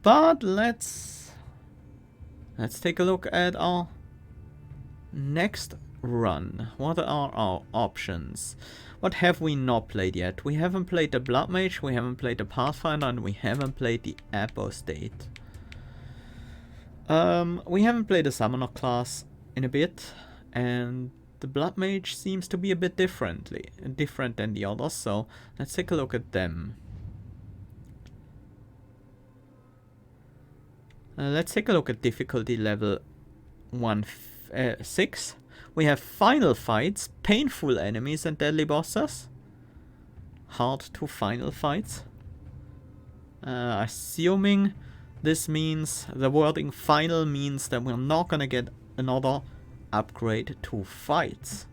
But let's take a look at our next run. What are our options? What have we not played yet? We haven't played the Blood Mage, we haven't played the Pathfinder, and we haven't played the Apostate. We haven't played the Summoner class in a bit, and the Blood Mage seems to be a bit different than the others, so let's take a look at them. Let's take a look at difficulty level 6. We have final fights, painful enemies and deadly bosses. Hard to final fights. Assuming this means, the wording final means that we're not gonna get another upgrade to fights.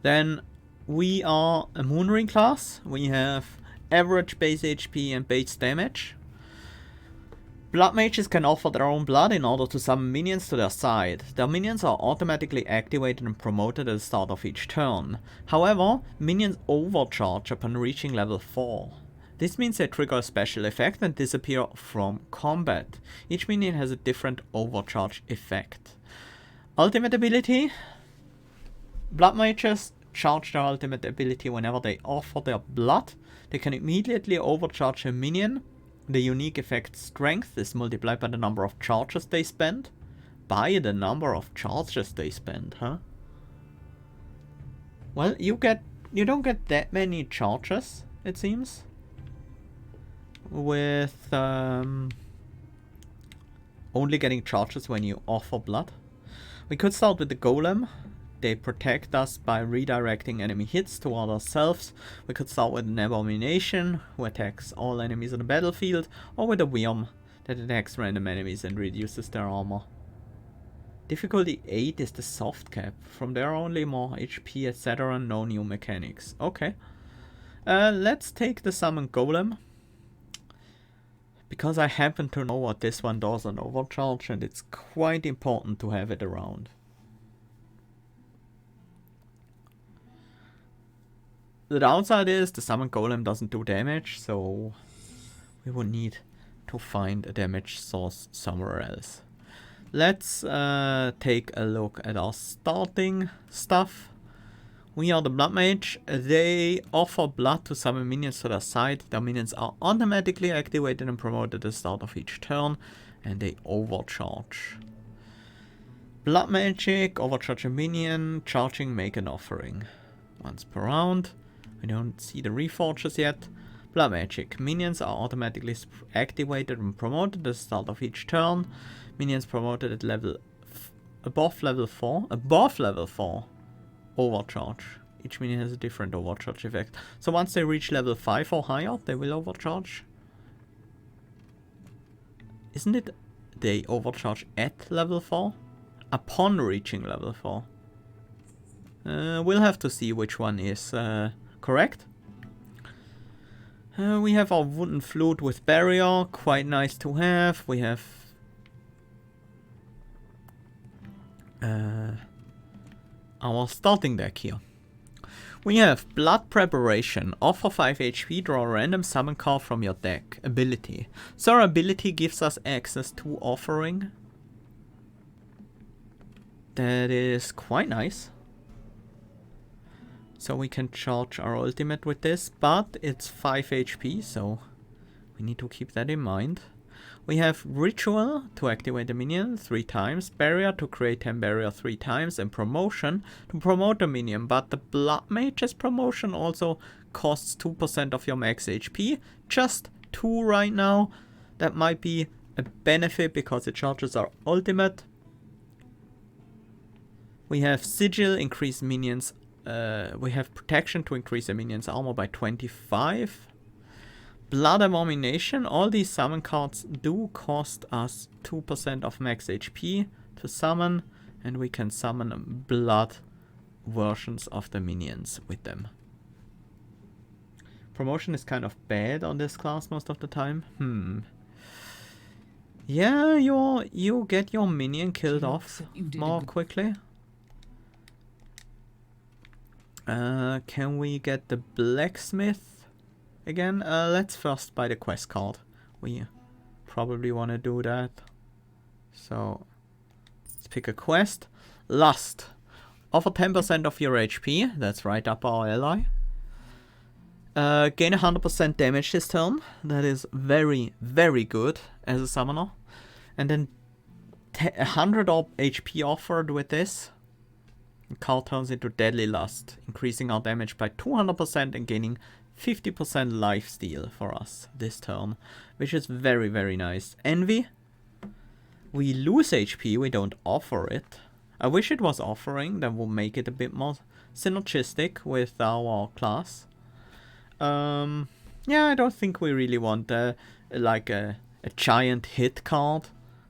Then we are a Moonring class. We have average base HP and base damage. Blood mages can offer their own blood in order to summon minions to their side. Their minions are automatically activated and promoted at the start of each turn. However, minions overcharge upon reaching level 4. This means they trigger a special effect and disappear from combat. Each minion has a different overcharge effect. Ultimate ability. Blood mages charge their ultimate ability whenever they offer their blood. They can immediately overcharge a minion. The unique effect strength is multiplied by the number of charges they spend. By the number of charges they spend, huh? Well, you don't get that many charges, it seems. With only getting charges when you offer blood. We could start with the Golem. They protect us by redirecting enemy hits toward ourselves. We could start with an Abomination, who attacks all enemies on the battlefield, or with a Worm, that attacks random enemies and reduces their armor. Difficulty 8 is the soft cap. From there only more HP, etc. No new mechanics. Okay. Let's take the Summon Golem. Because I happen to know what this one does on Overcharge, and it's quite important to have it around. The downside is the Summon Golem doesn't do damage, so we would need to find a damage source somewhere else. Let's take a look at our starting stuff. We are the Blood Mage. They offer blood to summon minions to their side. Their minions are automatically activated and promoted at the start of each turn, and they overcharge. Blood Magic, overcharge a minion, charging, make an offering. Once per round. We don't see the Reforges yet. Blood Magic. Minions are automatically activated and promoted at the start of each turn. Minions promoted at level above level 4. Above level 4. Overcharge. Each minion has a different overcharge effect. So once they reach level 5 or higher, they will overcharge. Isn't it they overcharge at level 4? Upon reaching level 4. We'll have to see which one is correct. We have our wooden flute with barrier, quite nice to have. We have our starting deck here. We have Blood Preparation, offer 5 HP, draw a random summon card from your deck. Ability. So our ability gives us access to offering. That is quite nice. So we can charge our ultimate with this, but it's 5 HP, so we need to keep that in mind. We have Ritual to activate a minion 3 times, Barrier to create 10 barrier 3 times, and Promotion to promote a minion, but the Blood Mage's promotion also costs 2% of your max HP, just 2 right now. That might be a benefit because it charges our ultimate. We have Sigil, increase minions. We have Protection to increase a minion's armor by 25. Blood Abomination. All these summon cards do cost us 2% of max HP to summon, and we can summon blood versions of the minions with them. Promotion is kind of bad on this class most of the time. Yeah, you get your minion killed off more quickly. Can we get the blacksmith again? Let's first buy the quest card. We probably want to do that. So let's pick a quest. Lust. Offer 10% of your HP. That's right up our ally. Gain 100% damage this turn. That is very, very good as a summoner. And then 100 HP offered with this. The card turns into Deadly Lust, increasing our damage by 200% and gaining 50% lifesteal for us this turn, which is very, very nice. Envy. We lose HP, we don't offer it. I wish it was offering, that would make it a bit more synergistic with our class. Yeah, I don't think we really want like a giant hit card.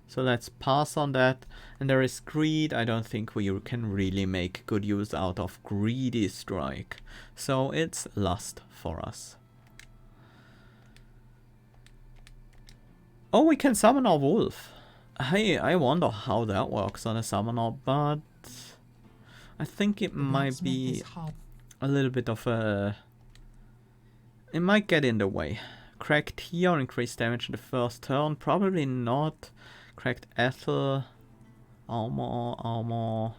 So let's pass on that. And there is Greed. I don't think we can really make good use out of Greedy Strike. So it's Lust for us. Oh, we can summon our wolf. Hey, I wonder how that works on a summoner, but I think it might be a little bit of a... It might get in the way. Cracked here, increased damage in the first turn. Probably not. Cracked Ethel. Armor.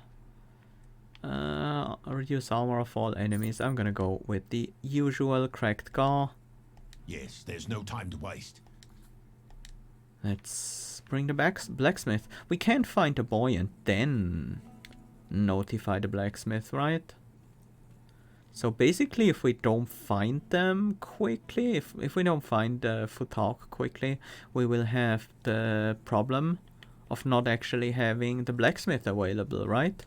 Reduce armor of all enemies. I'm gonna go with the usual Cracked Gar. Yes, there's no time to waste. Let's bring the blacksmith. We can't find the boy and then notify the blacksmith, right? So basically, if we don't find them quickly, if we don't find the Futark quickly, we will have the problem of not actually having the blacksmith available, right?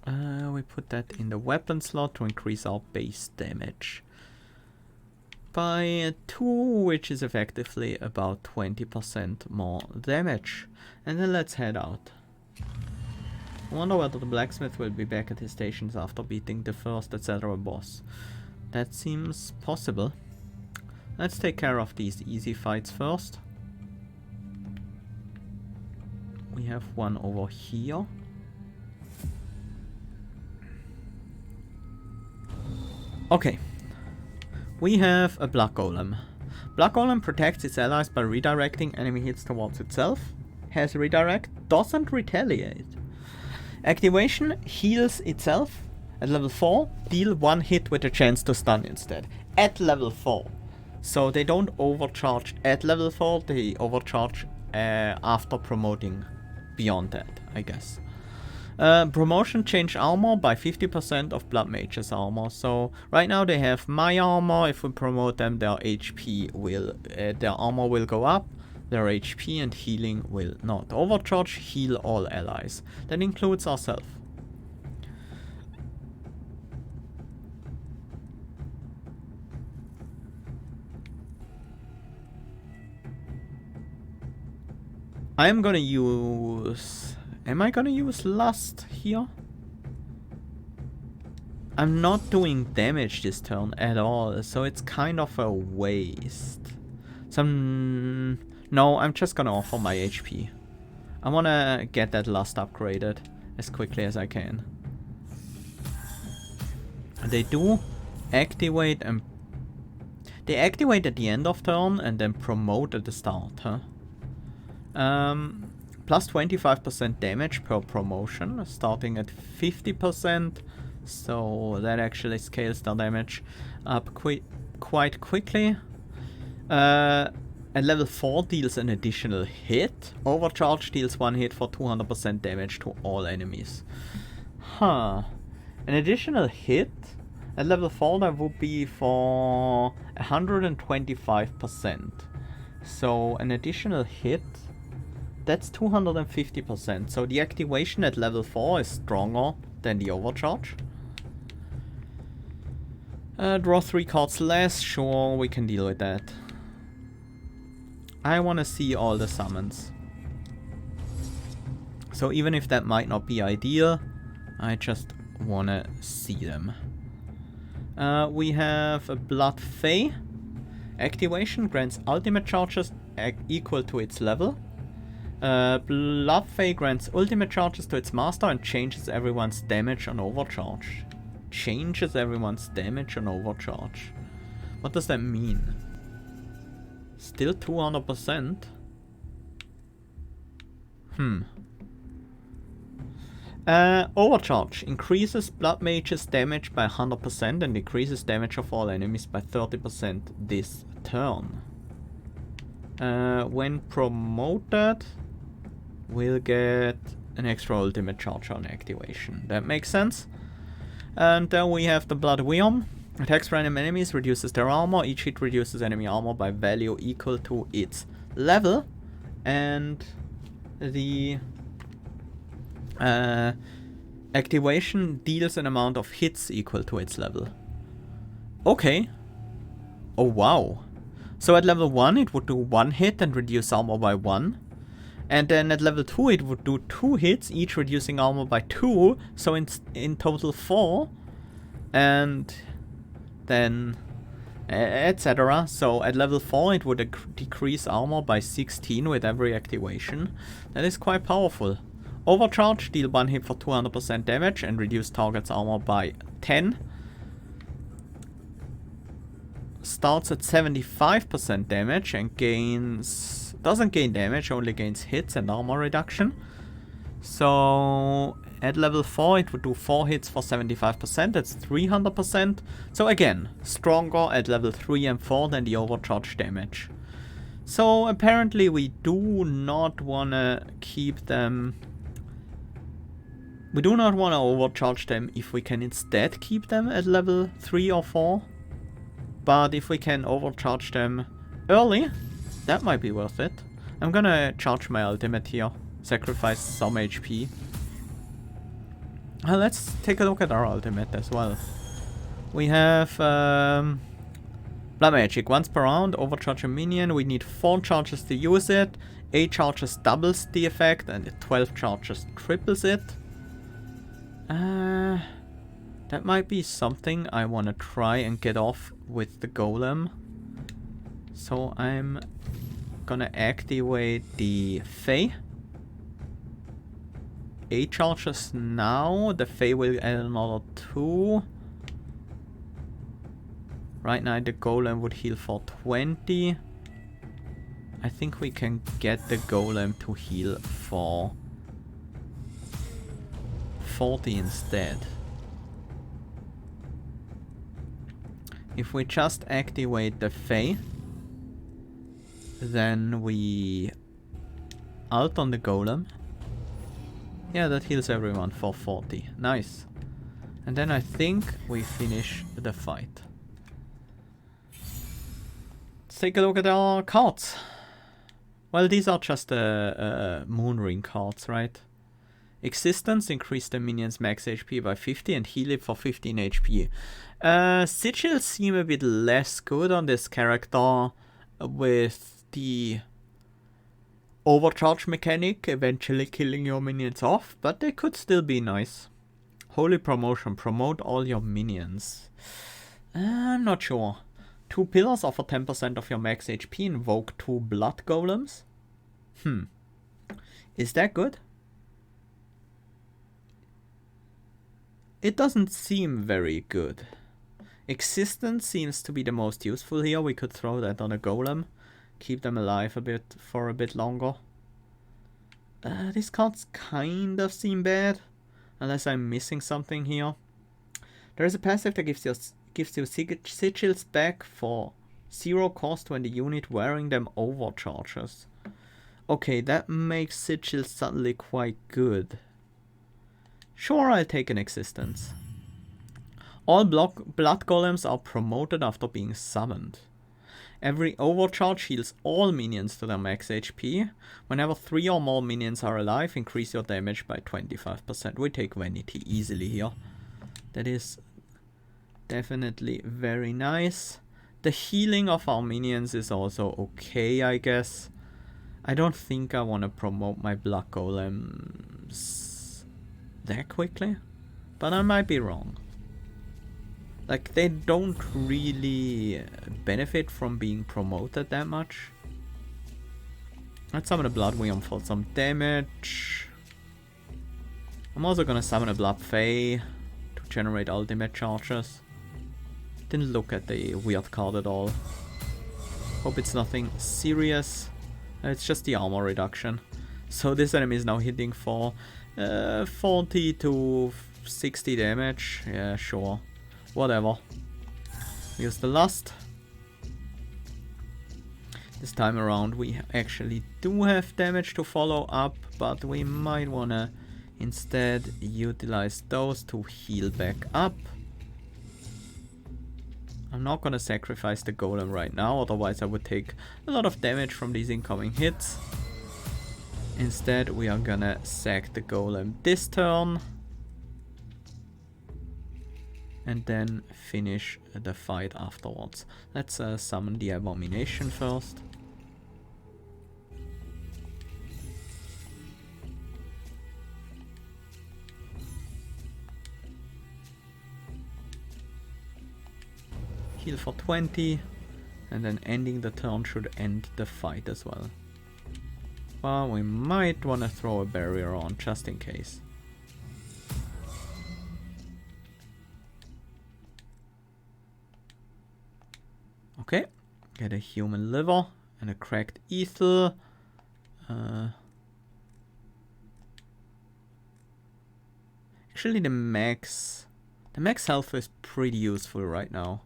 We put that in the weapon slot to increase our base damage by 2, which is effectively about 20% more damage. And then let's head out. I wonder whether the blacksmith will be back at his stations after beating the first etc. boss. That seems possible. Let's take care of these easy fights first. We have one over here. Okay. We have a Blood Golem. Blood Golem protects its allies by redirecting enemy hits towards itself. Has redirect, doesn't retaliate. Activation heals itself. At level 4, deal 1 hit with a chance to stun instead. At level 4. So they don't overcharge at level 4, they overcharge after promoting beyond that, I guess. Promotion change armor by 50% of Blood Mage's armor. So right now they have my armor. If we promote them, their HP will, their armor will go up. Their HP and healing will not. Overcharge, heal all allies. That includes ourselves. I'm gonna use... Am I gonna use Lust here? I'm not doing damage this turn at all, so it's kind of a waste. No, I'm just gonna offer my HP. I wanna get that Lust upgraded as quickly as I can. They do activate and... They activate at the end of turn and then promote at the start, huh? Plus 25% damage per promotion, starting at 50%. So that actually scales the damage up quite quickly. At level 4 deals an additional hit. Overcharge deals 1 hit for 200% damage to all enemies. Huh. An additional hit at level 4 that would be for 125%. So an additional hit, that's 250%. So the activation at level 4 is stronger than the overcharge. Draw 3 cards less, sure, we can deal with that. I want to see all the summons. So even if that might not be ideal, I just want to see them. We have a Blood Fae. Activation grants ultimate charges equal to its level. Blood Fae grants ultimate charges to its master and changes everyone's damage on overcharge. Changes everyone's damage on overcharge. What does that mean? Still 200%. Overcharge increases Blood Mage's damage by 100% and decreases damage of all enemies by 30% this turn. When promoted, we'll get an extra ultimate charge on activation. That makes sense. And then we have the Blood Worm. Attacks random enemies, reduces their armor. Each hit reduces enemy armor by value equal to its level. And the activation deals an amount of hits equal to its level. Okay. Oh wow. So at level 1 it would do 1 hit and reduce armor by 1. And then at level 2 it would do 2 hits, each reducing armor by 2. So in total 4. And then etc. So at level 4 it would decrease armor by 16 with every activation. That is quite powerful. Overcharge, deal 1 hit for 200% damage and reduce target's armor by 10. Starts at 75% damage and doesn't gain damage, only gains hits and armor reduction. So at level 4 it would do 4 hits for 75%, that's 300%. So again, stronger at level 3 and 4 than the overcharge damage. So apparently we do not want to keep them. We do not want to overcharge them if we can instead keep them at level 3 or 4. But if we can overcharge them early, that might be worth it. I'm gonna charge my ultimate here. Sacrifice some HP. Let's take a look at our ultimate as well. We have Blood Magic. Once per round, overcharge a minion. We need 4 charges to use it. 8 charges doubles the effect and 12 charges triples it. That might be something I want to try and get off with the golem. So I'm gonna activate the Fae. 8 charges now. The Fae will add another 2. Right now the golem would heal for 20. I think we can get the golem to heal for 40 instead. If we just activate the Fae, then we ult on the golem. Yeah, that heals everyone for 40. Nice. And then I think we finish the fight. Let's take a look at our cards. Well, these are just moon ring cards, right? Existence, increase the minion's max HP by 50 and heal it for 15 HP. Sigils seem a bit less good on this character with the overcharge mechanic eventually killing your minions off, but they could still be nice. Holy Promotion, promote all your minions. I'm not sure. 2 pillars offer 10% of your max HP, invoke 2 blood golems. Is that good? It doesn't seem very good. Existence seems to be the most useful here. We could throw that on a golem. Keep them alive for a bit longer. These cards kind of seem bad. Unless I'm missing something here. There is a passive that gives you sigils back for 0 cost when the unit wearing them overcharges. Okay, that makes sigils suddenly quite good. Sure, I'll take an existence. All blood golems are promoted after being summoned. Every overcharge heals all minions to their max HP. Whenever 3 or more minions are alive, increase your damage by 25%. We take Vanity easily here. That is definitely very nice. The healing of our minions is also okay, I guess. I don't think I want to promote my blood golems that quickly, but I might be wrong. Like, they don't really benefit from being promoted that much. Let's summon a Blood Worm for some damage. I'm also gonna summon a Blood Fae to generate ultimate charges. Didn't look at the weird card at all. Hope it's nothing serious. It's just the armor reduction. So this enemy is now hitting for 40 to 60 damage. Yeah, sure. Whatever. Use the lust. This time around we actually do have damage to follow up, but we might wanna instead utilize those to heal back up. I'm not gonna sacrifice the golem right now, otherwise I would take a lot of damage from these incoming hits. Instead we are gonna sack the golem this turn. And then finish the fight afterwards. Let's summon the abomination first. Heal for 20, and then ending the turn should end the fight as well. But we might want to throw a barrier on just in case. Okay, get a human liver and a cracked ether. Actually the max health is pretty useful right now.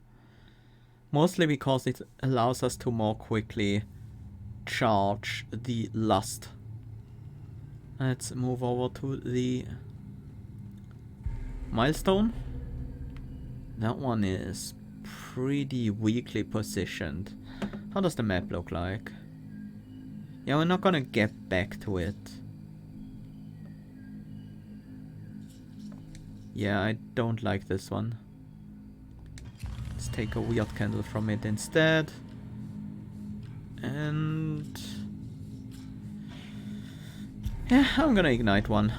Mostly because it allows us to more quickly charge the lust. Let's move over to the milestone. That one is pretty weakly positioned. How does the map look like? Yeah, we're not gonna get back to it. Yeah, I don't like this one. Let's take a weird candle from it instead. And yeah, I'm gonna ignite one.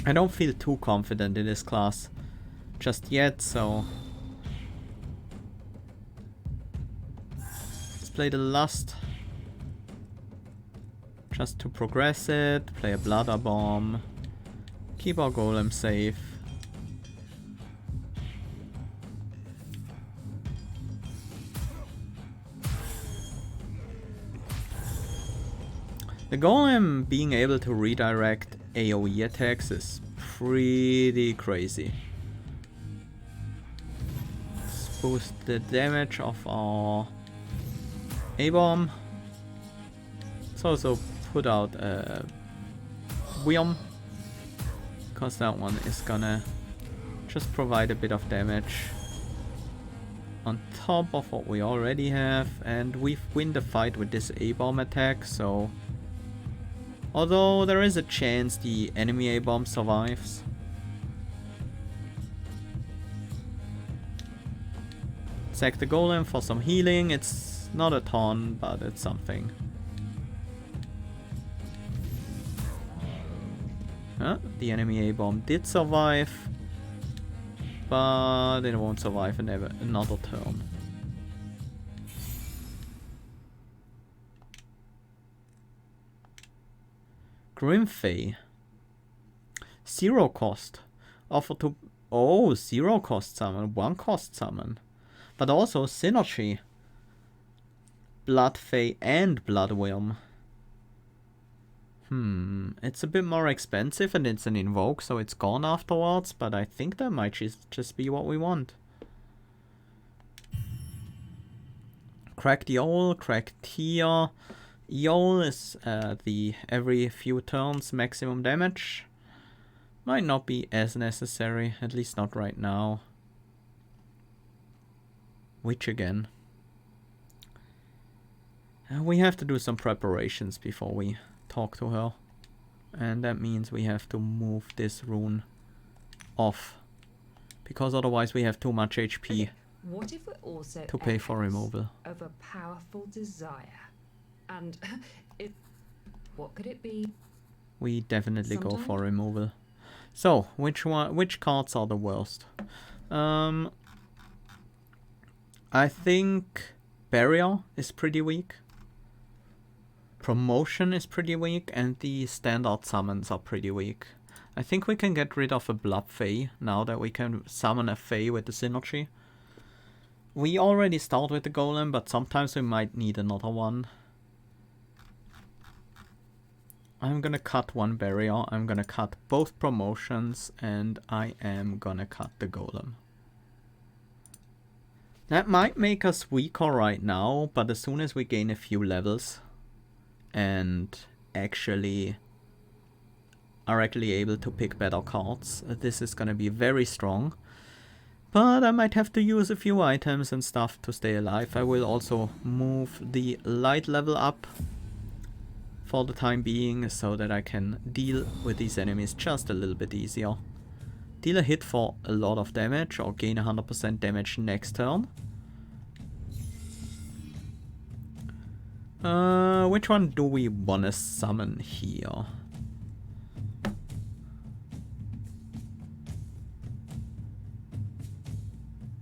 I don't feel too confident in this class just yet, so let's play the lust just to progress it. Play a bladder bomb. Keep our golem safe. The golem being able to redirect AoE attacks is pretty crazy. Let's boost the damage of our A-bomb. Let's also put out a Wyrdness, because that one is gonna just provide a bit of damage on top of what we already have, and we've win the fight with this A-bomb attack, so although there is a chance the enemy A-bomb survives. Sack the golem for some healing. It's not a ton, but it's something. The enemy A-bomb did survive, but it won't survive another turn. Grimfey. 0 cost. Offer to... Oh, 0 cost summon. 1 cost summon. But also synergy. Bloodfey and Bloodworm. It's a bit more expensive and it's an invoke, so it's gone afterwards, but I think that might just be what we want. Crack the Owl, crack Tier. Eol is the every few turns maximum damage. Might not be as necessary, at least not right now. Witch again. We have to do some preparations before we talk to her. And that means we have to move this rune off. Because otherwise we have too much HP what if we're also to pay for removal. Of a powerful desire? And what could it be? We definitely go for removal. So, which cards are the worst? I think Barrier is pretty weak. Promotion is pretty weak, and the standard summons are pretty weak. I think we can get rid of a Blood Fey now that we can summon a Fey with the synergy. We already start with the golem, but sometimes we might need another one. I'm gonna cut one barrier, I'm gonna cut both promotions, and I am gonna cut the golem. That might make us weaker right now, but as soon as we gain a few levels and are actually able to pick better cards, this is gonna be very strong. But I might have to use a few items and stuff to stay alive. I will also move the light level up for the time being, so that I can deal with these enemies just a little bit easier. Deal a hit for a lot of damage, or gain 100% damage next turn. Which one do we want to summon here?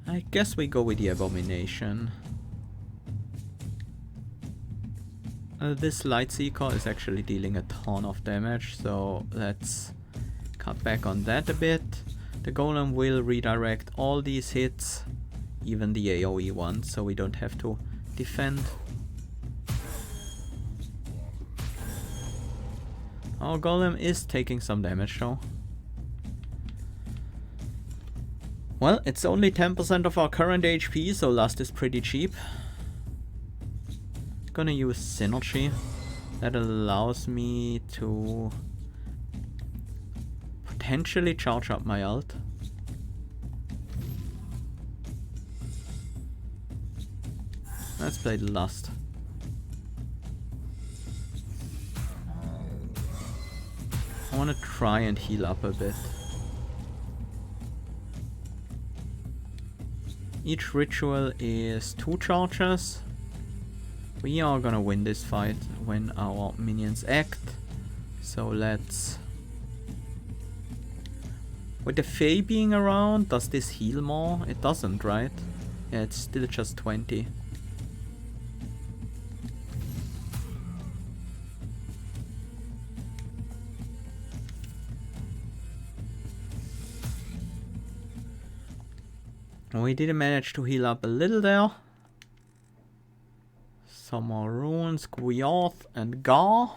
I guess we go with the Abomination. This Lightseeker is actually dealing a ton of damage, so let's cut back on that a bit. The Golem will redirect all these hits, even the AoE ones, so we don't have to defend. Our Golem is taking some damage though. Well, it's only 10% of our current HP, so Lust is pretty cheap. Gonna use Synergy. That allows me to potentially charge up my ult. Let's play the Lust. I want to try and heal up a bit. Each ritual is 2 charges. We are gonna win this fight when our minions act. So let's... With the Fae being around, does this heal more? It doesn't, right? Yeah, it's still just 20. We did manage to heal up a little there. Some more runes, Gwiorth and Gar.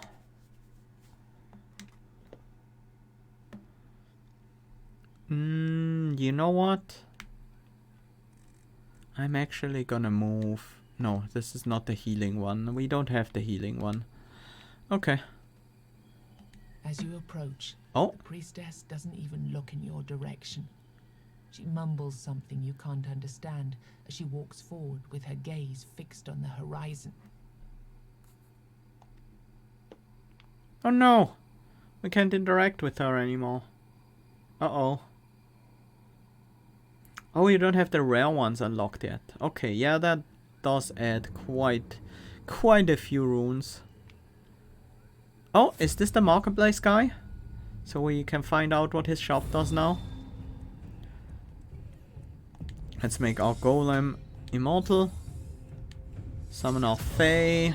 You know what? I'm actually gonna move... No, this is not the healing one. We don't have the healing one. Okay. As you approach, Oh. the priestess doesn't even look in your direction. She mumbles something you can't understand as she walks forward with her gaze fixed on the horizon. Oh no! We can't interact with her anymore. Uh-oh. Oh, you don't have the rare ones unlocked yet. Okay, yeah, that does add quite a few runes. Oh, is this the marketplace guy? So we can find out what his shop does now. Let's make our golem immortal. Summon our Fae.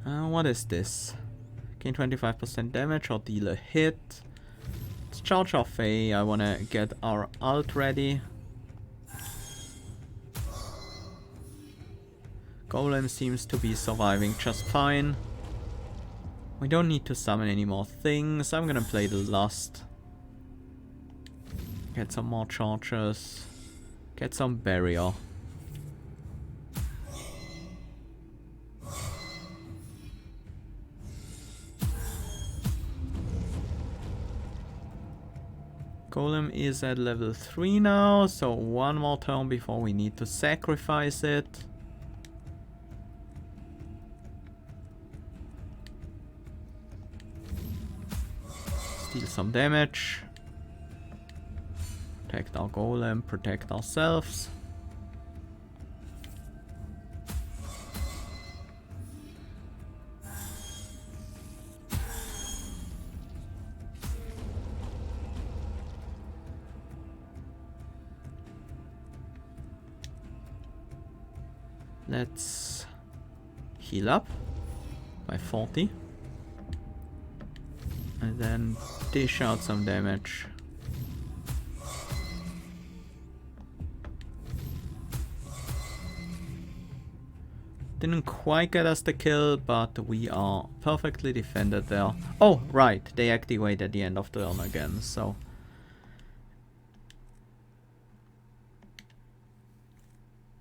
What is this? Gain 25% damage or deal a hit. Let's charge our Fae. I wanna get our ult ready. Golem seems to be surviving just fine. We don't need to summon any more things. I'm gonna play the Lust. Get some more charges. Get some barrier. Golem is at level 3 now, so one more turn before we need to sacrifice it. Steal some damage. Protect our golem, protect ourselves. Let's heal up by 40. And then dish out some damage. Didn't quite get us the kill, but we are perfectly defended there. Oh, right, they activate at the end of the turn again, so...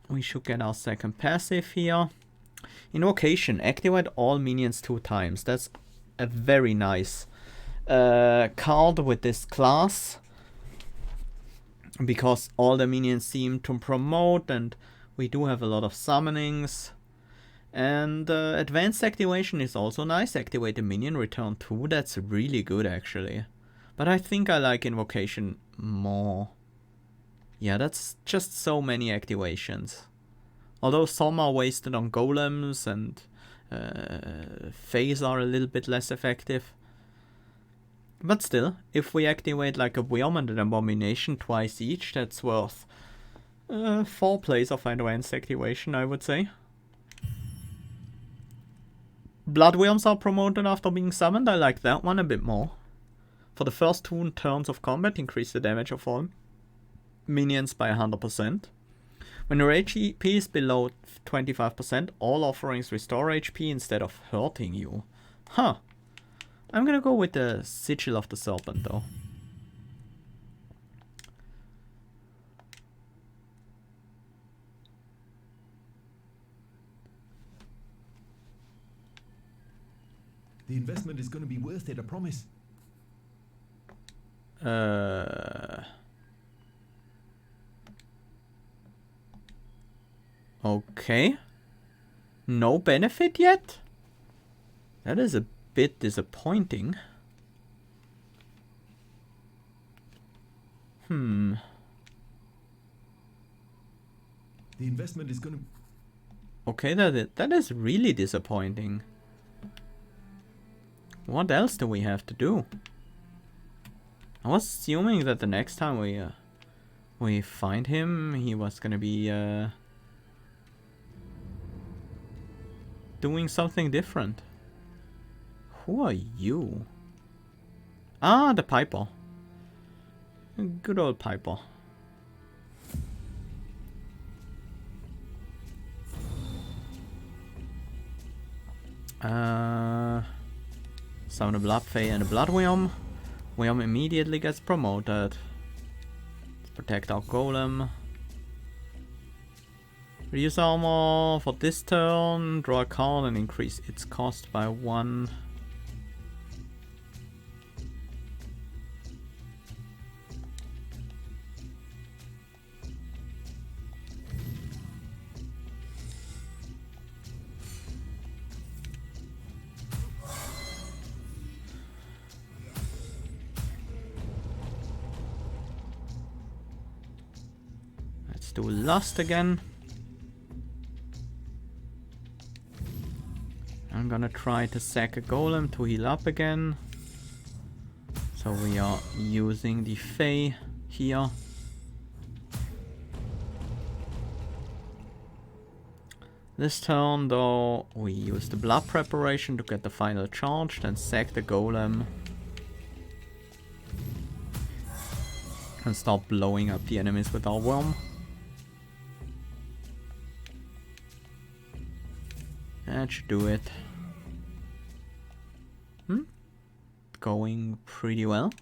we should get our second passive here. Invocation, activate all minions 2 times. That's a very nice card with this class. Because all the minions seem to promote, and we do have a lot of summonings. And advanced activation is also nice. Activate a minion, return 2. That's really good actually. But I think I like invocation more. Yeah, that's just so many activations. Although some are wasted on golems and phase are a little bit less effective. But still, if we activate like a Worm and an Abomination twice each, that's worth 4 plays of advanced activation, I would say. Bloodworms are promoted after being summoned. I like that one a bit more. For the first 2 turns of combat, increase the damage of all minions by 100%. When your HP is below 25%, all offerings restore HP instead of hurting you. Huh. I'm gonna go with the Sigil of the Serpent though. The investment is going to be worth it, I promise. Okay. No benefit yet? That is a bit disappointing. The investment is going to... Okay, that is really disappointing. What else do we have to do? I was assuming that the next time we find him, he was gonna be doing something different. Who are you? Ah, the Piper. Good old Piper. Summon a Bloodfey and a Bloodworm. Worm immediately gets promoted. Let's protect our Golem. Reduce armor for this turn. Draw a card and increase its cost by 1. Do Lust again. I'm gonna try to sack a Golem to heal up again. So we are using the Fey here. This turn though, we use the Blood Preparation to get the final charge, then sack the Golem. And start blowing up the enemies with our Worm. That should do it. Going pretty well.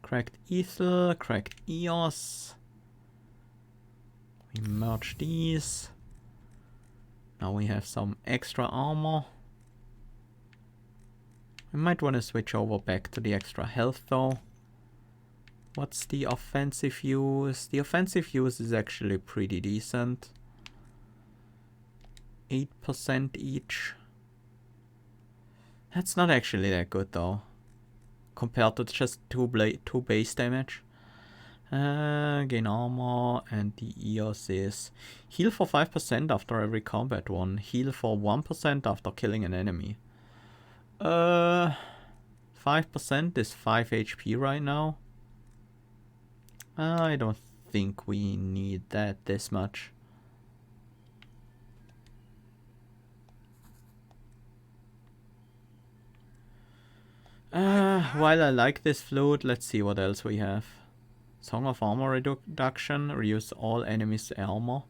Cracked Ethel, cracked Eos. We merge these. Now we have some extra armor. We might want to switch over back to the extra health though. What's the offensive use? The offensive use is actually pretty decent. 8% each. That's not actually that good though, compared to just 2 base damage. Gain armor, and the Eos is heal for 5% after every combat one, heal for 1% after killing an enemy. 5% is 5 HP right now. I don't think we need that this much. While I like this flute, let's see what else we have. Song of Armor Reduction, reduce all enemies' armor.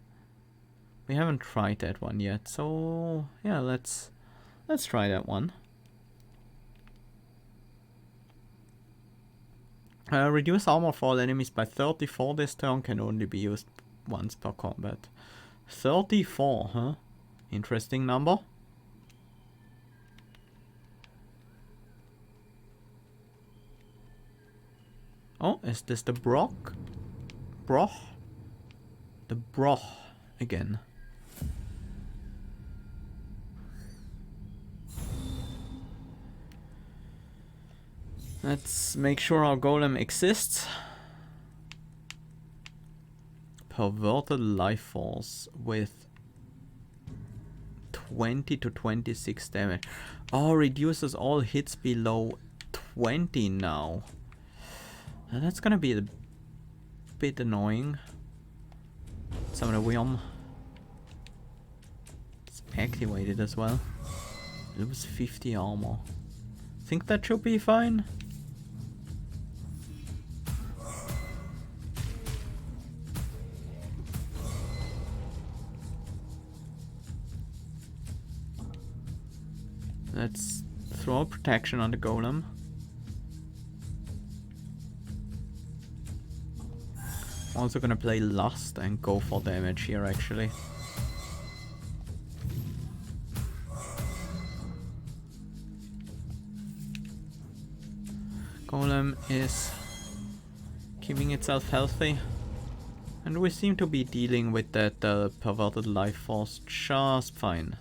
We haven't tried that one yet, so yeah, let's try that one. Reduce armor for all enemies by 34 this turn, can only be used once per combat. 34, huh? Interesting number. Oh, is this the Broch? The Broch again. Let's make sure our golem exists. Perverted life force with 20 to 26 damage. Oh, reduces all hits below 20 now. That's gonna be a bit annoying. Summon a Wyrdness. It's activated as well. Lose 50 armor. Think that should be fine. Let's throw protection on the golem. I'm also gonna play Lust and go for damage here actually. Golem is keeping itself healthy. And we seem to be dealing with that perverted life force just fine.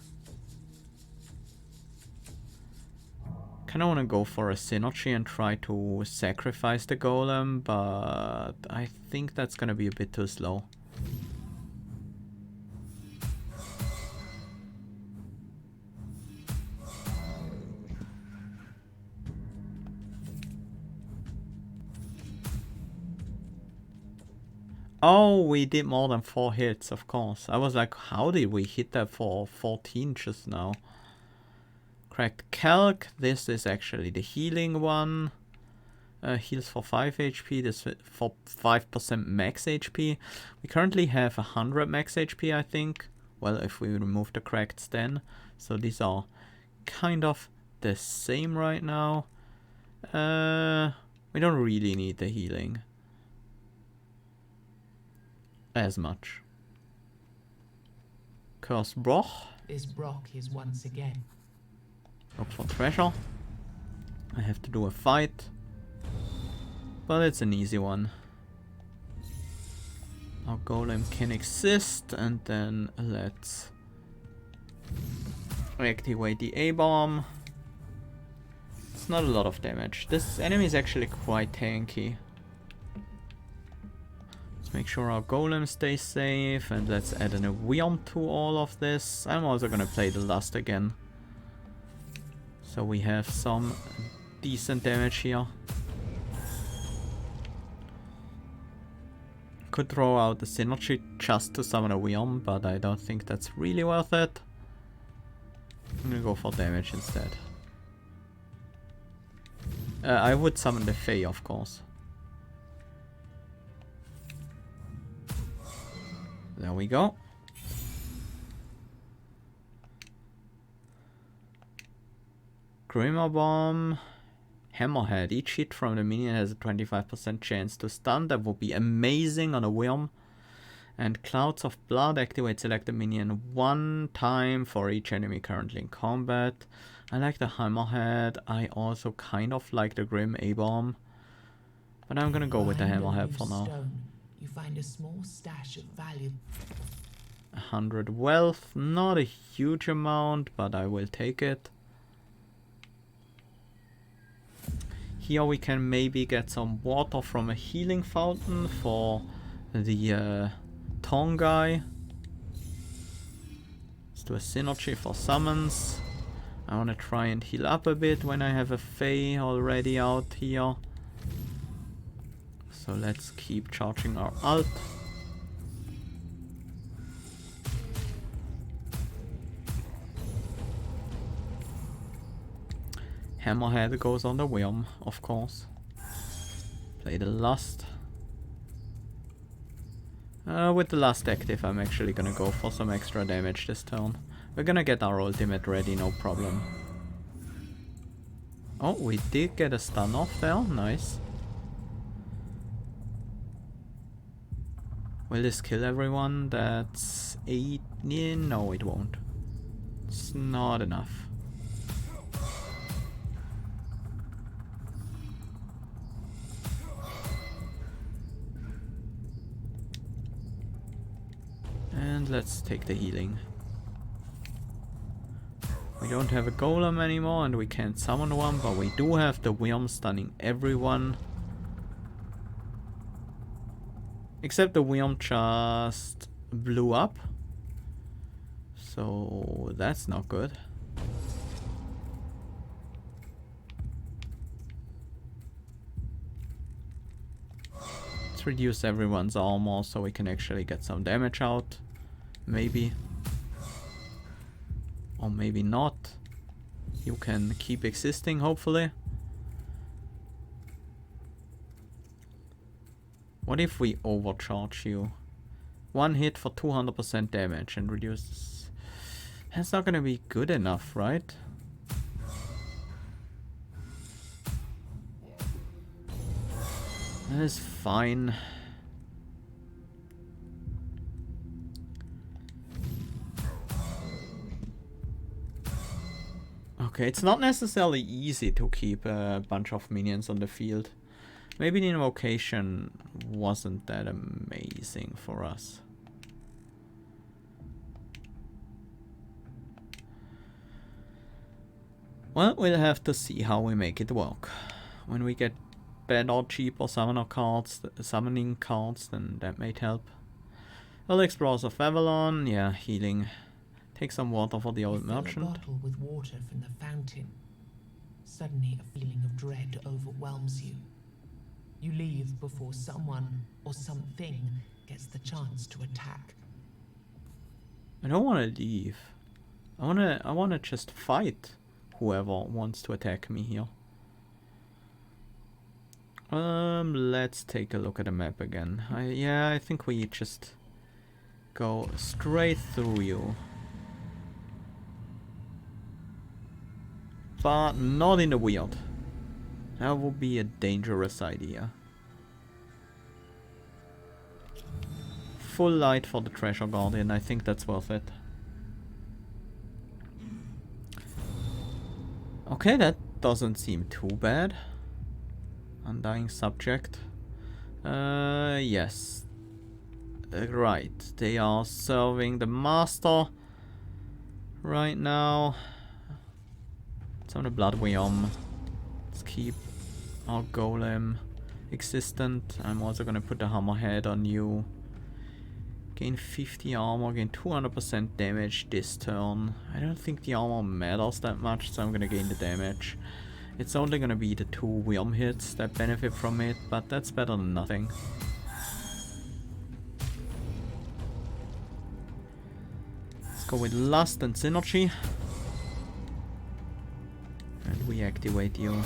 Kinda wanna go for a synergy and try to sacrifice the golem, but I think that's gonna be a bit too slow. Oh, we did more than 4 hits, of course. I was like, how did we hit that for 14 just now? Cracked Calc, this is actually the healing one. Heals for 5 HP, this for 5% max HP. We currently have 100 max HP, I think. Well, if we remove the cracked then. So these are kind of the same right now. We don't really need the healing as much. Curse Broch. This Broch is once again. Look for treasure. I have to do a fight, but it's an easy one. Our golem can exist, and then let's activate the A-bomb. It's not a lot of damage. This enemy is actually quite tanky. Let's make sure our golem stays safe, and let's add an Wyrdness to all of this. I'm also gonna play the Lust again. So we have some decent damage here. Could throw out the synergy just to summon a Wyrdness, but I don't think that's really worth it. I'm gonna go for damage instead. I would summon the Fae, of course. There we go. Grimmer Bomb, Hammerhead. Each hit from the minion has a 25% chance to stun. That would be amazing on a Wyrdness. And Clouds of Blood. Activate select the minion 1 time for each enemy currently in combat. I like the Hammerhead. I also kind of like the Grim A-Bomb. But I'm gonna go with the Hammerhead for now. You find a small stash of value. 100 wealth. Not a huge amount, but I will take it. Here we can maybe get some water from a healing fountain for the Tong guy. Let's do a synergy for summons. I want to try and heal up a bit when I have a Fae already out here. So let's keep charging our ult. Hammerhead goes on the Wyrdness, of course. Play the Lust. With the last active, I'm actually gonna go for some extra damage this turn. We're gonna get our ultimate ready, no problem. Oh, we did get a stun off there, nice. Will this kill everyone? That's 8... Yeah, no, it won't. It's not enough. And let's take the healing. We don't have a golem anymore and we can't summon one, but we do have the worm stunning everyone. Except the worm just blew up. So that's not good. Let's reduce everyone's armor so we can actually get some damage out. Maybe. Or maybe not. You can keep existing, hopefully. What if we overcharge you? One hit for 200% damage and reduce... That's not gonna be good enough, right? That is fine. Okay, it's not necessarily easy to keep a bunch of minions on the field. Maybe the invocation wasn't that amazing for us. Well, we'll have to see how we make it work. When we get better or cheaper summoning cards, then that might help. Early Explorers of Avalon, yeah, healing. Take some water for the old merchant. Fill a bottle with water from the fountain. Suddenly a feeling of dread overwhelms you. You leave before someone or something gets the chance to attack. I don't want to leave. I wanna just fight whoever wants to attack me here. Let's take a look at the map again. Yeah, I think we just go straight through you. But not in the weird. That would be a dangerous idea. Full light for the Treasure Guardian, I think that's worth it. Okay, that doesn't seem too bad. Undying Subject. Yes. Right, they are serving the Master right now. Some of the Blood Worm. Let's keep our Golem existent. I'm also gonna put the Hammerhead on you. Gain 50 armor, gain 200% damage this turn. I don't think the armor matters that much, so I'm gonna gain the damage. It's only gonna be the 2 worm hits that benefit from it, but that's better than nothing. Let's go with Lust and Synergy. And we activate you.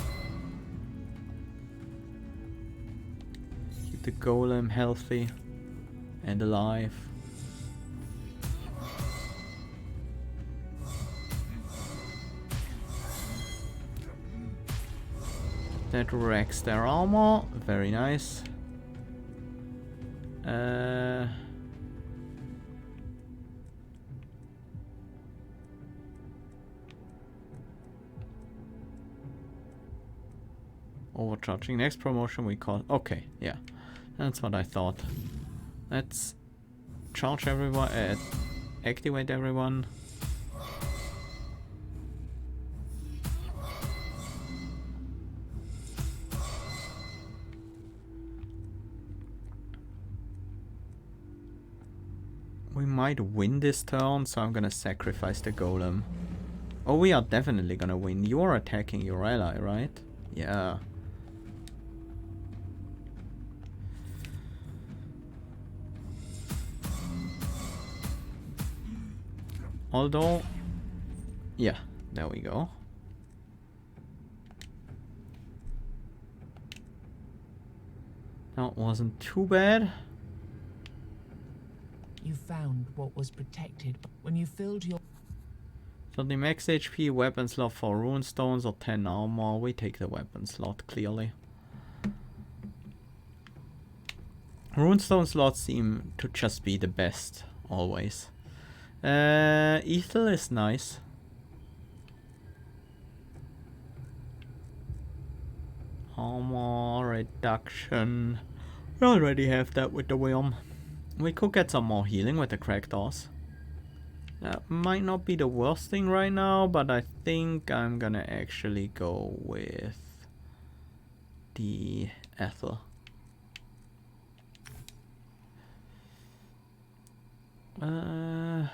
Keep the Golem healthy and alive. That wrecks their armor. Very nice. Overcharging. Next promotion we call... Okay, yeah. That's what I thought. Let's charge everyone, activate everyone. We might win this turn, so I'm gonna sacrifice the Golem. Oh, we are definitely gonna win. You're attacking your ally, right? Yeah. Although, yeah, there we go. That wasn't too bad. You found what was protected when you filled your... So the max HP weapon slot for runestones or 10 armor. We take the weapon slot, clearly. Runestone slots seem to just be the best, always. Ethel is nice. Armor reduction. We already have that with the Worm. We could get some more healing with the Crackdoors. That might not be the worst thing right now, but I think I'm gonna actually go with the Ethel. Let's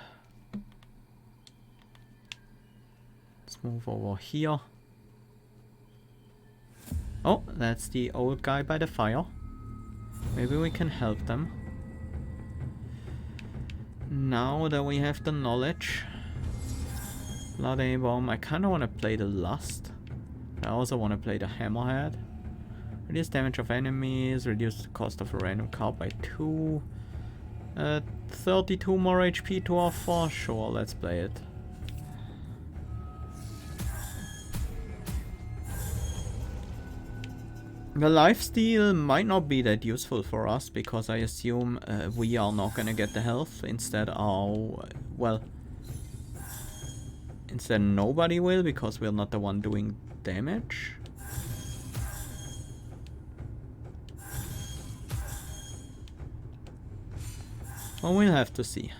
move over here. Oh, that's the old guy by the fire. Maybe we can help them. Now that we have the knowledge. Blood Bomb. I kind of want to play the Lust. I also want to play the Hammerhead. Reduce damage of enemies. Reduce the cost of a random card by 2. 32 more HP to offer. Sure, let's play it. The lifesteal might not be that useful for us, because I assume we are not gonna get the health. Instead instead nobody will, because we're not the one doing damage. Well, we'll have to see.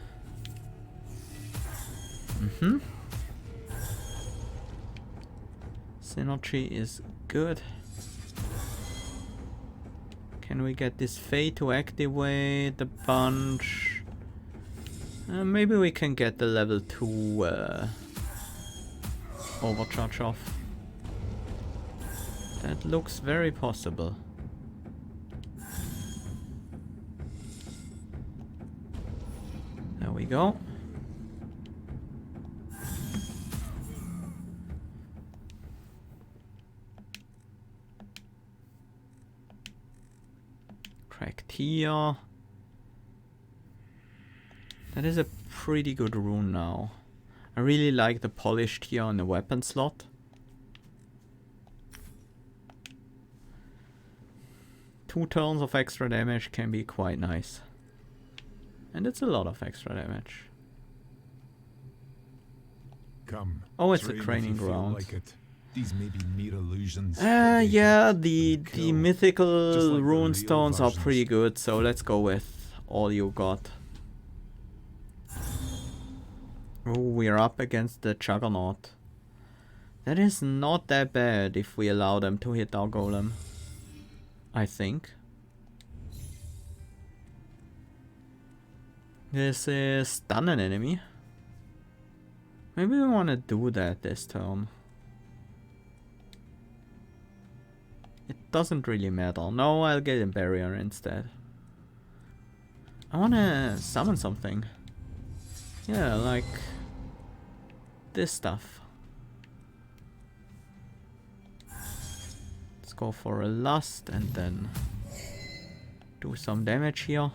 Synergy is good. Can we get this Fate to activate the bunch? Maybe we can get the level 2 overcharge off. That looks very possible. There we go. Cracked here. That is a pretty good rune now. I really like the polished here on the weapon slot. Two turns of extra damage can be quite nice. And it's a lot of extra damage. Come. Oh, it's a train if training you feel ground. like it. These may be mere illusions. Yeah, the kill. mythical Just like the rune real stones are versions. pretty good, so let's go with all you got. Oh, we're up against the Juggernaut. That is not that bad if we allow them to hit our golem. I think. This is stun an enemy. Maybe we want to do that this turn. It doesn't really matter. No, I'll get a barrier instead. I want to summon something. Yeah, like this stuff. Let's go for a Lust and then do some damage here.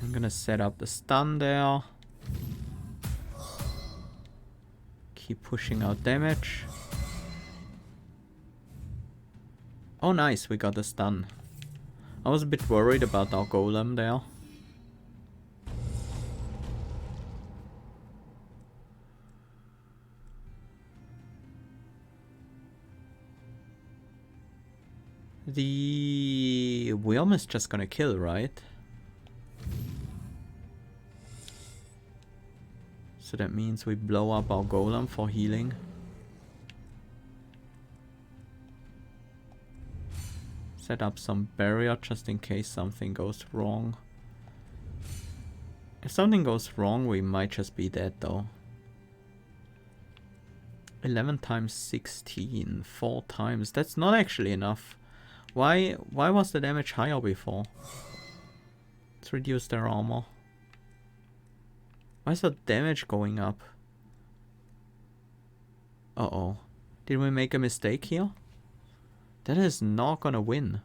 I'm gonna set up the stun there. Keep pushing out damage. Oh nice, we got the stun. I was a bit worried about our golem there. The worm is just gonna kill, right? So that means we blow up our golem for healing. Set up some barrier just in case something goes wrong. If something goes wrong, we might just be dead though. 11 times 16, 4 times. That's not actually enough. Why was the damage higher before? Let's reduce their armor. Why is the damage going up? Uh-oh. Did we make a mistake here? That is not gonna win.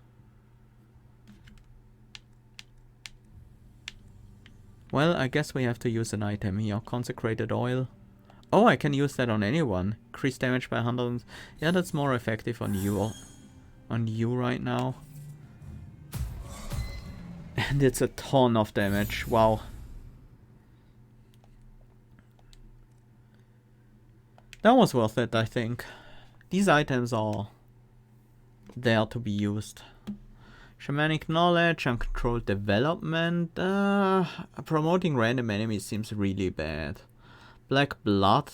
Well, I guess we have to use an item here. Consecrated oil. Oh, I can use that on anyone. Increase damage by 100. Yeah, that's more effective on you. On you right now. And it's a ton of damage. Wow. That was worth it, I think. These items are there to be used. Shamanic knowledge, uncontrolled development. Promoting random enemies seems really bad. Black blood.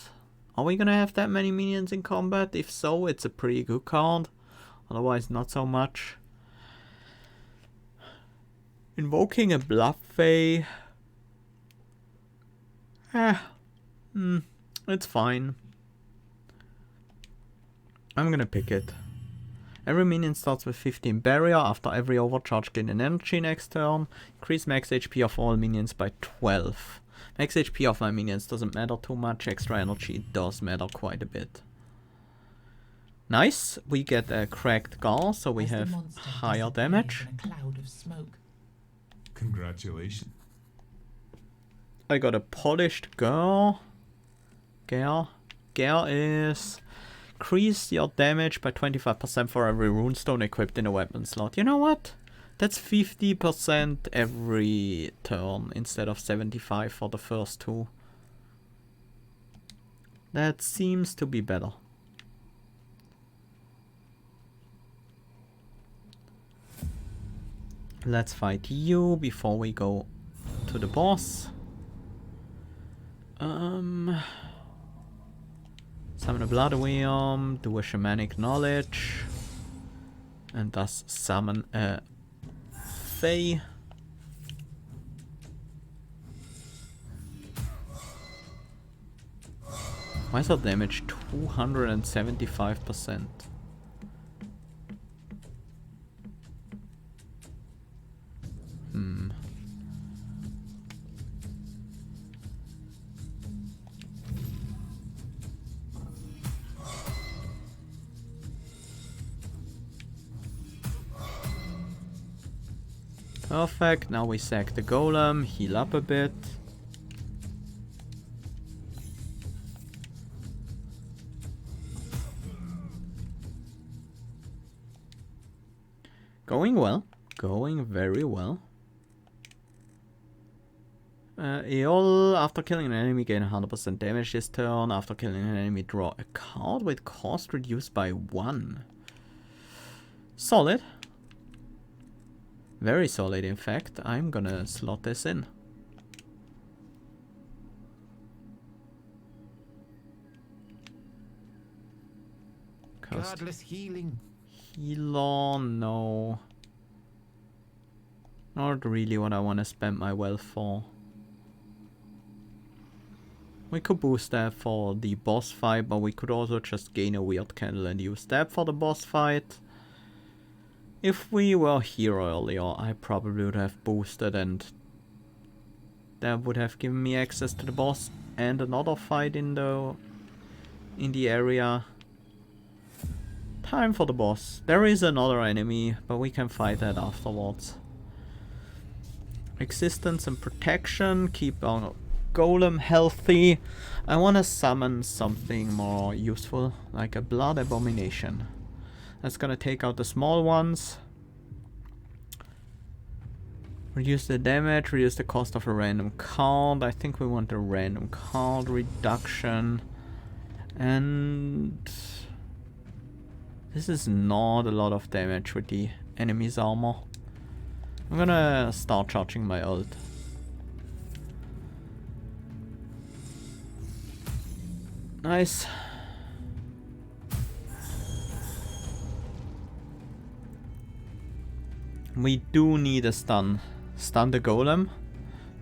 Are we gonna have that many minions in combat? If so, it's a pretty good card. Otherwise, not so much. Invoking a blood fey. It's fine. I'm gonna pick it. Every minion starts with 15 barrier. After every overcharge, gain an energy next turn. Increase max HP of all minions by 12. Max HP of my minions doesn't matter too much. Extra energy does matter quite a bit. Nice. We get a cracked Gar, so we have higher damage. In a cloud of smoke. Congratulations. I got a polished Gar. Gar is... Increase your damage by 25% for every runestone equipped in a weapon slot. You know what? That's 50% every turn instead of 75 for the first two. That seems to be better. Let's fight you before we go to the boss. Summon a blood worm, do a shamanic knowledge, and thus summon a fey. Why is our damage 275%? Perfect, now we sack the golem, heal up a bit. Going well, going very well. Eol, after killing an enemy, gain 100% damage this turn. After killing an enemy, draw a card with cost reduced by 1. Solid. Very solid, in fact. I'm gonna slot this in. Godless healing. Healer, no. Not really what I want to spend my wealth for. We could boost that for the boss fight, but we could also just gain a weird candle and use that for the boss fight. If we were here earlier, I probably would have boosted, and that would have given me access to the boss and another fight in the area. Time for the boss. There is another enemy, but we can fight that afterwards. Existence and protection, keep our golem healthy. I want to summon something more useful, like a blood abomination. That's gonna take out the small ones. Reduce the damage, reduce the cost of a random card. I think we want a random card reduction. And this is not a lot of damage with the enemy's armor. I'm gonna start charging my ult. Nice. We do need a stun. Stun the golem.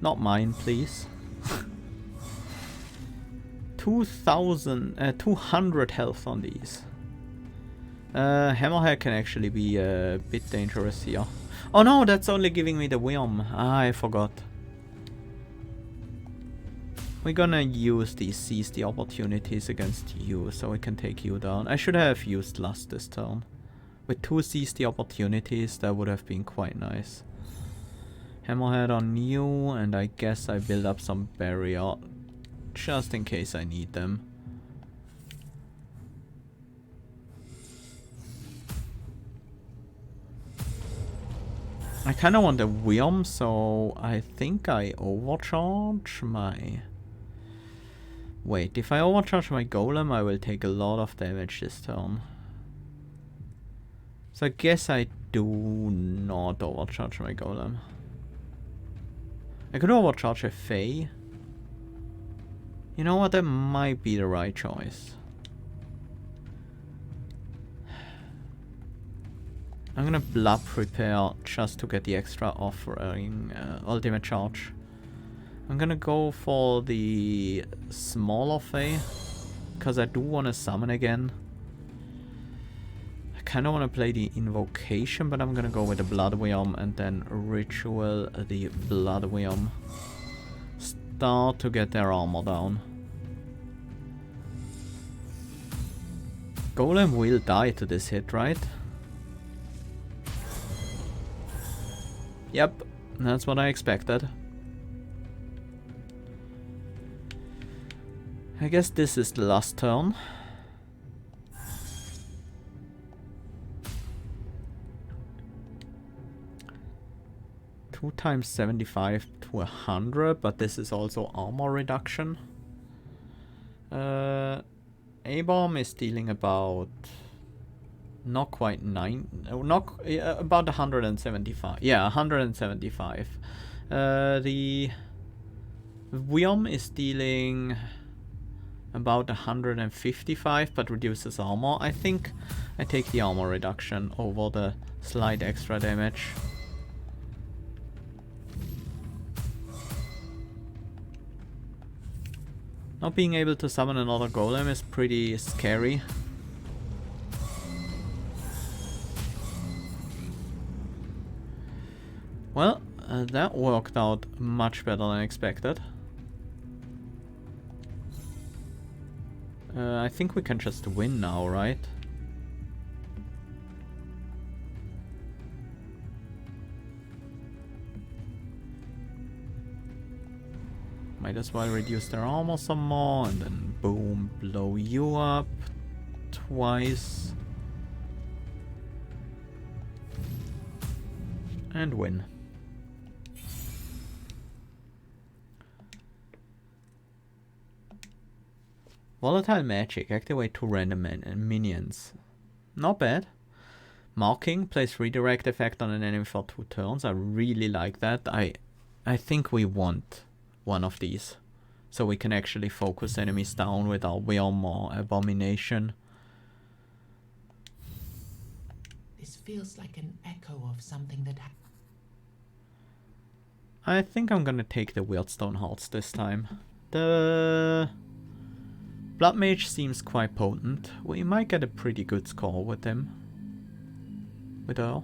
Not mine, please. 200 health on these. Hammerhead can actually be a bit dangerous here. Oh no, that's only giving me the worm. Ah, I forgot. We're gonna use these seize the opportunities against you so we can take you down. I should have used lust this turn. With 2 seize the opportunities, that would have been quite nice. Hammerhead on you, and I guess I build up some barrier just in case I need them. I kinda want a Wyrdness, so I think I overcharge my... Wait, if I overcharge my golem, I will take a lot of damage this turn. So I guess I do not overcharge my golem. I could overcharge a Fae. You know what, that might be the right choice. I'm gonna blood prepare just to get the extra offering ultimate charge. I'm gonna go for the smaller Fae, because I do want to summon again. I kind of want to play the invocation, but I'm gonna go with the blood Wyrdness and then ritual the blood Wyrdness. Start to get their armor down. Golem will die to this hit, right? Yep, that's what I expected. I guess this is the last turn. Two times 75 to 100, but this is also armor reduction. A-bomb is dealing about not quite about 175. Yeah, 175. The Wyrdness is dealing about 155, but reduces armor. I think I take the armor reduction over the slight extra damage. Not being able to summon another golem is pretty scary. Well, that worked out much better than expected. I think we can just win now, right? Might as well reduce their armor some more and then boom, blow you up twice. And win. Volatile magic. Activate 2 random minions. Not bad. Marking. Place redirect effect on an enemy for 2 turns. I really like that. I think we want one of these. So we can actually focus enemies down with our Wyrdness or Abomination. This feels like an echo of something that happened. I think I'm gonna take the Weirdstone Hearts this time. The Blood Mage seems quite potent. We might get a pretty good score with him. With her.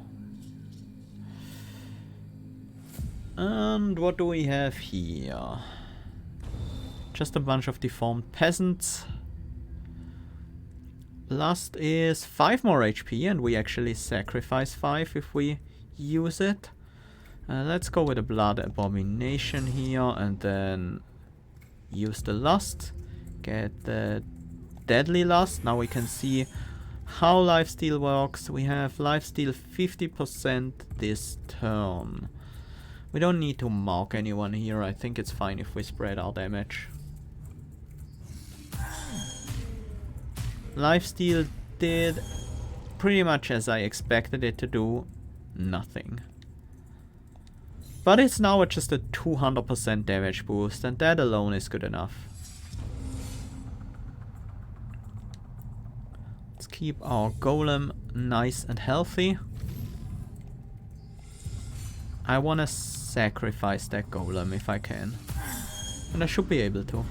And what do we have here? Just a bunch of deformed peasants. Last is 5 more HP, and we actually sacrifice 5 if we use it. Let's go with a Blood Abomination here, and then use the Lust. Get the Deadly Lust. Now we can see how lifesteal works. We have lifesteal 50% this turn. We don't need to mark anyone here. I think it's fine if we spread our damage. Lifesteal did pretty much as I expected it to do. Nothing. But it's now at just a 200% damage boost, and that alone is good enough. Let's keep our golem nice and healthy. I want to sacrifice that golem if I can. And I should be able to.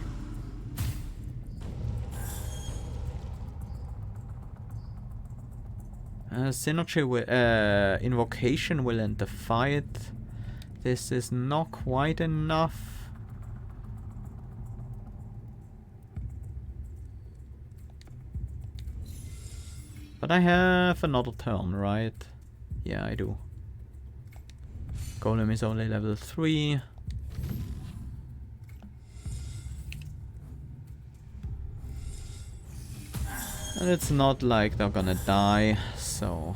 Synergy with Invocation will end the fight. This is not quite enough. But I have another turn, right? Yeah, I do. Golem is only level 3. And it's not like they're gonna die, so...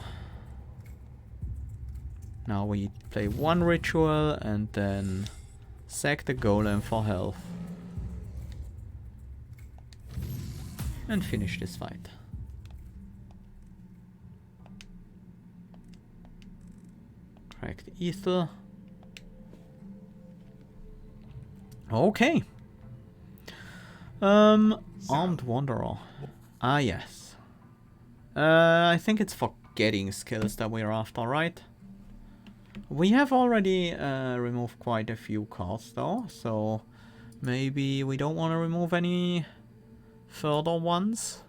Now we play one ritual and then sack the golem for health. And finish this fight. Cracked ether. Okay. Armed Wanderer. Ah, yes. I think it's forgetting skills that we're after, right? We have already removed quite a few cards though, so maybe we don't want to remove any further ones.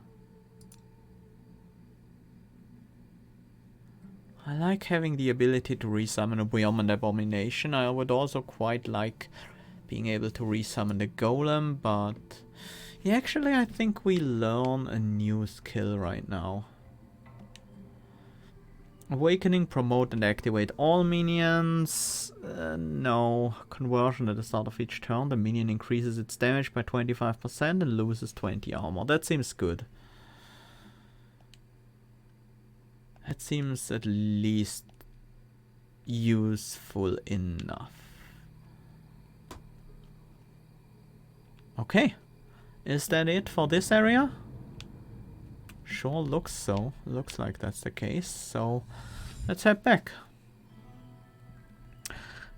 I like having the ability to resummon a Wyrdness Abomination. I would also quite like being able to resummon the Golem, but yeah, actually I think we learn a new skill right now. Awakening, promote and activate all minions. No. Conversion at the start of each turn. The minion increases its damage by 25% and loses 20 armor. That seems good. That seems at least useful enough. Okay. Is that it for this area? Sure looks so. Looks like that's the case. So let's head back.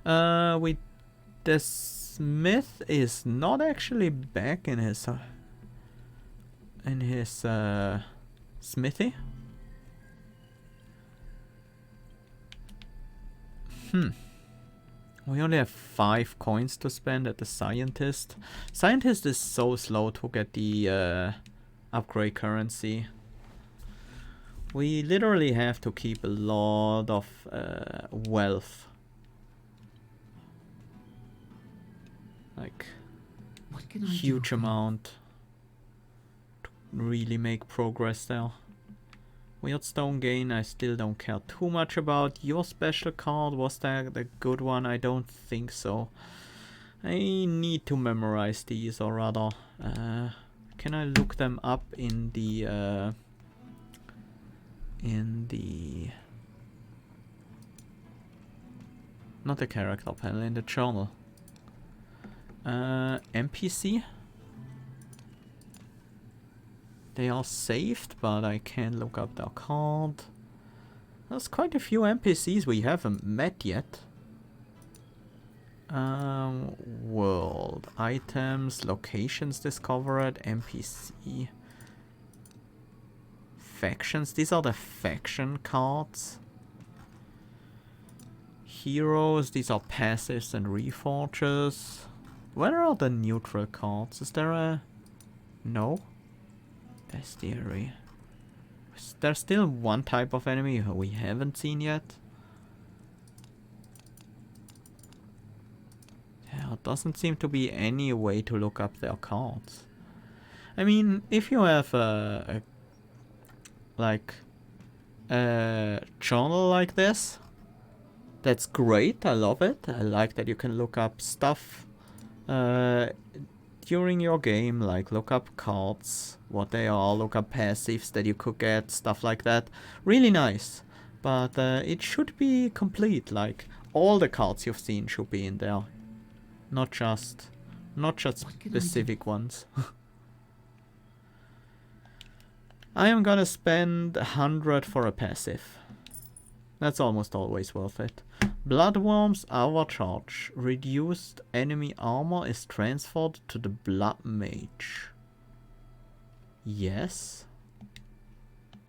The smith is not actually back in his smithy. We only have 5 coins to spend at the scientist. Scientist is so slow to get the upgrade currency. We literally have to keep a lot of wealth. Like, huge amount to really make progress there. Weirdstone gain I still don't care too much about. Your special card, was that the good one? I don't think so. I need to memorize these, or rather, can I look them up in the not the character panel, in the journal. NPC? They are saved, but I can't look up their card. There's quite a few NPCs we haven't met yet. World. Items, locations discovered, NPC. Factions, these are the faction cards. Heroes, these are passives and reforgers. Where are the neutral cards? Is there a... No? Bestiary. There's still one type of enemy we haven't seen yet. There doesn't seem to be any way to look up their cards. I mean, if you have a journal like this, that's great. I love it. I like that you can look up stuff during your game, like look up cards, what they are, look up passives that you could get, stuff like that. Really nice. But it should be complete, like all the cards you've seen should be in there. Not just specific ones. I am gonna spend 100 for a passive. That's almost always worth it. Bloodworm's Overcharge. Reduced enemy armor is transferred to the Blood Mage. Yes.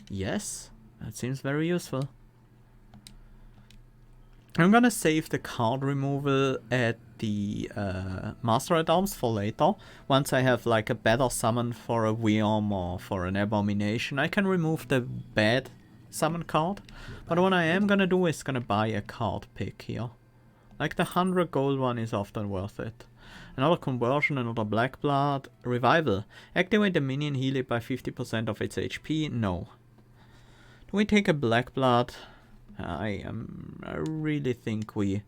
Yes. That seems very useful. I'm gonna save the card removal at the Master at Arms for later. Once I have like a better summon for a Wyrdness or for an Abomination, I can remove the bad summon card. But what I am gonna do is gonna buy a card pick here. Like the 100 gold one is often worth it. Another conversion, another black blood. Revival. Activate the minion, heal it by 50% of its HP. No. we take a black blood? I really think we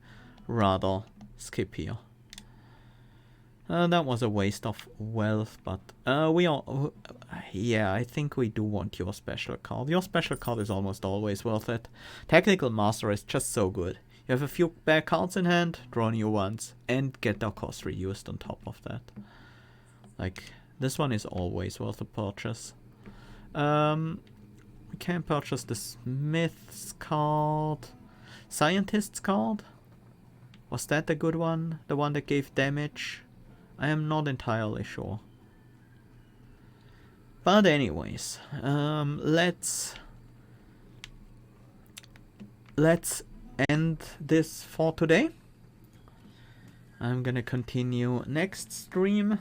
rather skip here. That was a waste of wealth, but we are... yeah, I think we do want your special card. Your special card is almost always worth it. Technical Master is just so good. You have a few bad cards in hand, draw new ones, and get their cost reduced on top of that. Like, this one is always worth a purchase. We can purchase the Smith's card. Scientist's card? Was that the good one? The one that gave damage? I am not entirely sure. But anyways, let's end this for today. I'm gonna continue next stream.